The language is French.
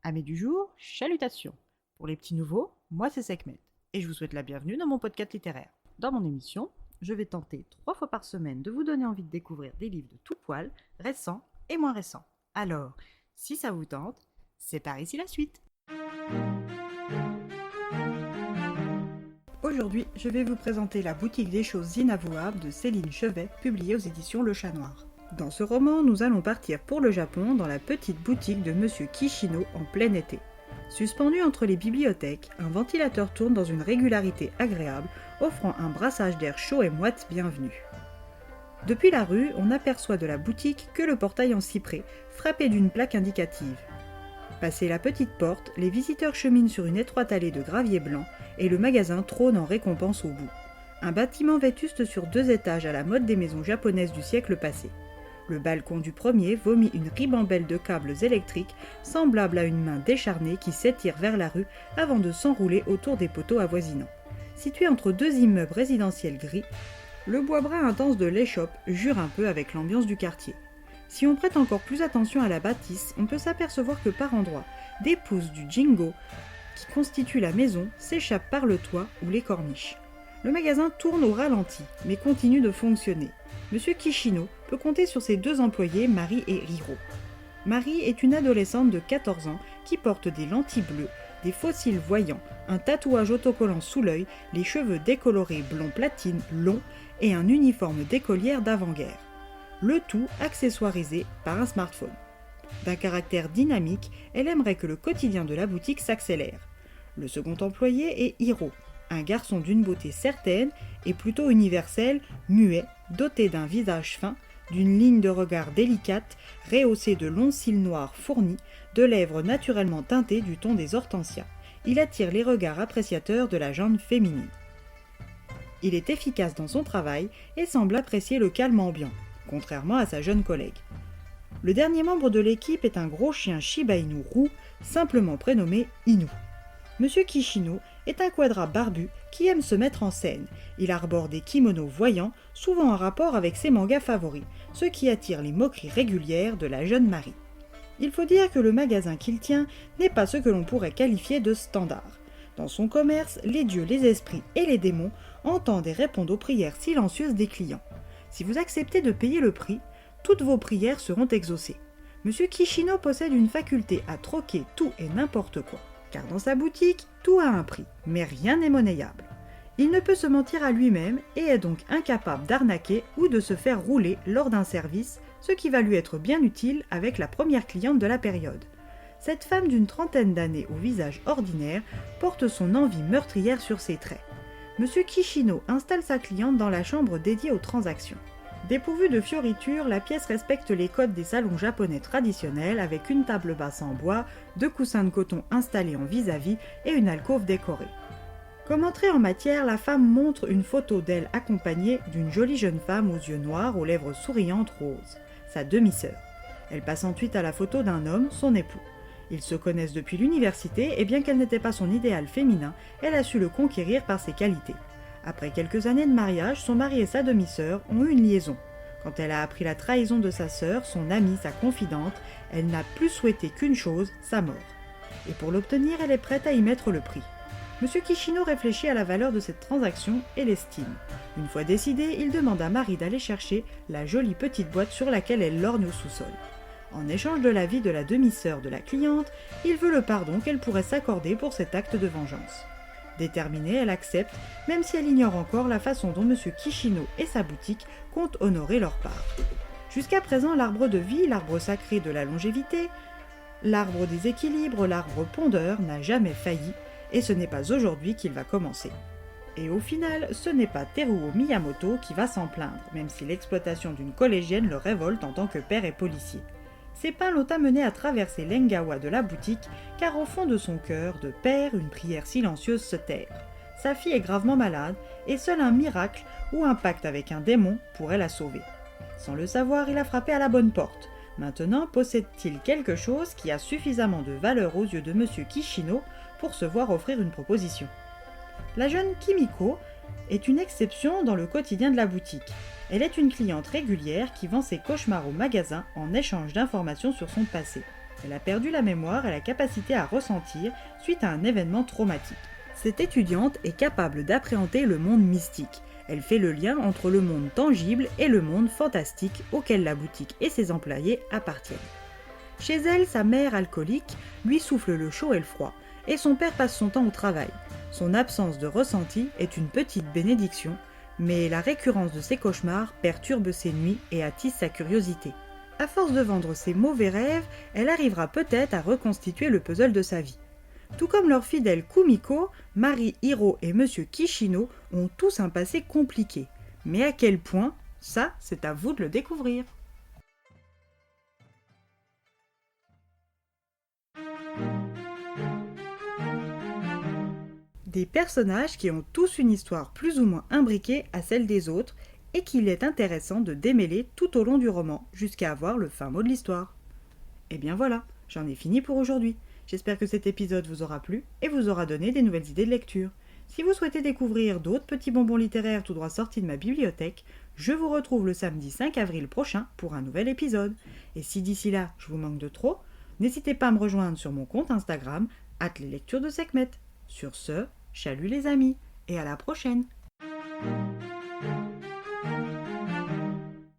Amis du jour, chalutations. Pour les petits nouveaux, moi c'est Sekhmet et je vous souhaite la bienvenue dans mon podcast littéraire. Dans mon émission, je vais tenter 3 fois par semaine de vous donner envie de découvrir des livres de tout poil, récents et moins récents. Alors, si ça vous tente, c'est par ici la suite. Aujourd'hui, je vais vous présenter La boutique des choses inavouables de Céline Chevet, publiée aux éditions Le Chat Noir. Dans ce roman, nous allons partir pour le Japon dans la petite boutique de Monsieur Kishino en plein été. Suspendu entre les bibliothèques, un ventilateur tourne dans une régularité agréable, offrant un brassage d'air chaud et moite bienvenu. Depuis la rue, on n'aperçoit de la boutique que le portail en cyprès, frappé d'une plaque indicative. Passé la petite porte, les visiteurs cheminent sur une étroite allée de gravier blanc et le magasin trône en récompense au bout. Un bâtiment vétuste sur 2 étages à la mode des maisons japonaises du siècle passé. Le balcon du premier vomit une ribambelle de câbles électriques semblable à une main décharnée qui s'étire vers la rue avant de s'enrouler autour des poteaux avoisinants. Situé entre 2 immeubles résidentiels gris, le bois brun intense de l'échoppe jure un peu avec l'ambiance du quartier. Si on prête encore plus attention à la bâtisse, on peut s'apercevoir que par endroits, des pousses du jingo qui constituent la maison s'échappent par le toit ou les corniches. Le magasin tourne au ralenti, mais continue de fonctionner. Monsieur Kishino peut compter sur ses 2 employés, Marie et Hiro. Marie est une adolescente de 14 ans qui porte des lentilles bleues, des faux cils voyants, un tatouage autocollant sous l'œil, les cheveux décolorés blond platine longs et un uniforme d'écolière d'avant-guerre. Le tout accessoirisé par un smartphone. D'un caractère dynamique, elle aimerait que le quotidien de la boutique s'accélère. Le second employé est Hiro, un garçon d'une beauté certaine et plutôt universelle, muet, doté d'un visage fin, d'une ligne de regard délicate, rehaussé de longs cils noirs fournis, de lèvres naturellement teintées du ton des hortensias. Il attire les regards appréciateurs de la gente féminine. Il est efficace dans son travail et semble apprécier le calme ambiant, contrairement à sa jeune collègue. Le dernier membre de l'équipe est un gros chien Shiba Inu roux, simplement prénommé Inu. Monsieur Kishino est un quadra barbu qui aime se mettre en scène. Il arbore des kimonos voyants, souvent en rapport avec ses mangas favoris, ce qui attire les moqueries régulières de la jeune Marie. Il faut dire que le magasin qu'il tient n'est pas ce que l'on pourrait qualifier de standard. Dans son commerce, les dieux, les esprits et les démons entendent et répondent aux prières silencieuses des clients. Si vous acceptez de payer le prix, toutes vos prières seront exaucées. Monsieur Kishino possède une faculté à troquer tout et n'importe quoi. Car dans sa boutique, tout a un prix, mais rien n'est monnayable. Il ne peut se mentir à lui-même et est donc incapable d'arnaquer ou de se faire rouler lors d'un service, ce qui va lui être bien utile avec la première cliente de la période. Cette femme d'une 30aine d'années au visage ordinaire porte son envie meurtrière sur ses traits. Monsieur Kishino installe sa cliente dans la chambre dédiée aux transactions. Dépourvue de fioritures, la pièce respecte les codes des salons japonais traditionnels avec une table basse en bois, 2 coussins de coton installés en vis-à-vis et une alcôve décorée. Comme entrée en matière, la femme montre une photo d'elle accompagnée d'une jolie jeune femme aux yeux noirs, aux lèvres souriantes roses, sa demi-sœur. Elle passe ensuite à la photo d'un homme, son époux. Ils se connaissent depuis l'université et bien qu'elle n'était pas son idéal féminin, elle a su le conquérir par ses qualités. Après quelques années de mariage, son mari et sa demi-sœur ont eu une liaison. Quand elle a appris la trahison de sa sœur, son amie, sa confidente, elle n'a plus souhaité qu'une chose, sa mort. Et pour l'obtenir, elle est prête à y mettre le prix. Monsieur Kishino réfléchit à la valeur de cette transaction et l'estime. Une fois décidé, il demande à Marie d'aller chercher la jolie petite boîte sur laquelle elle lorgne au sous-sol. En échange de l'avis de la demi-sœur de la cliente, il veut le pardon qu'elle pourrait s'accorder pour cet acte de vengeance. Déterminée, elle accepte, même si elle ignore encore la façon dont Monsieur Kishino et sa boutique comptent honorer leur part. Jusqu'à présent, l'arbre de vie, l'arbre sacré de la longévité, l'arbre des équilibres, l'arbre pondeur n'a jamais failli, et ce n'est pas aujourd'hui qu'il va commencer. Et au final, ce n'est pas Teruo Miyamoto qui va s'en plaindre, même si l'exploitation d'une collégienne le révolte en tant que père et policier. Ses pas l'ont amené à traverser l'engawa de la boutique, car au fond de son cœur, de père, une prière silencieuse se terre. Sa fille est gravement malade, et seul un miracle ou un pacte avec un démon pourrait la sauver. Sans le savoir, il a frappé à la bonne porte. Maintenant, possède-t-il quelque chose qui a suffisamment de valeur aux yeux de Monsieur Kishino pour se voir offrir une proposition? La jeune Kimiko est une exception dans le quotidien de la boutique. Elle est une cliente régulière qui vend ses cauchemars au magasin en échange d'informations sur son passé. Elle a perdu la mémoire et la capacité à ressentir suite à un événement traumatique. Cette étudiante est capable d'appréhender le monde mystique. Elle fait le lien entre le monde tangible et le monde fantastique auquel la boutique et ses employés appartiennent. Chez elle, sa mère alcoolique lui souffle le chaud et le froid, et son père passe son temps au travail. Son absence de ressenti est une petite bénédiction, mais la récurrence de ses cauchemars perturbe ses nuits et attise sa curiosité. À force de vendre ses mauvais rêves, elle arrivera peut-être à reconstituer le puzzle de sa vie. Tout comme leur fidèle Kumiko, Marie Hiro et Monsieur Kishino ont tous un passé compliqué. Mais à quel point, ça, c'est à vous de le découvrir. Des personnages qui ont tous une histoire plus ou moins imbriquée à celle des autres et qu'il est intéressant de démêler tout au long du roman jusqu'à avoir le fin mot de l'histoire. Et bien voilà, j'en ai fini pour aujourd'hui. J'espère que cet épisode vous aura plu et vous aura donné des nouvelles idées de lecture. Si vous souhaitez découvrir d'autres petits bonbons littéraires tout droit sortis de ma bibliothèque, je vous retrouve le samedi 5 avril prochain pour un nouvel épisode. Et si d'ici là je vous manque de trop, n'hésitez pas à me rejoindre sur mon compte Instagram @leslecturesdesekhmet. Sur ce, chalut les amis et à la prochaine.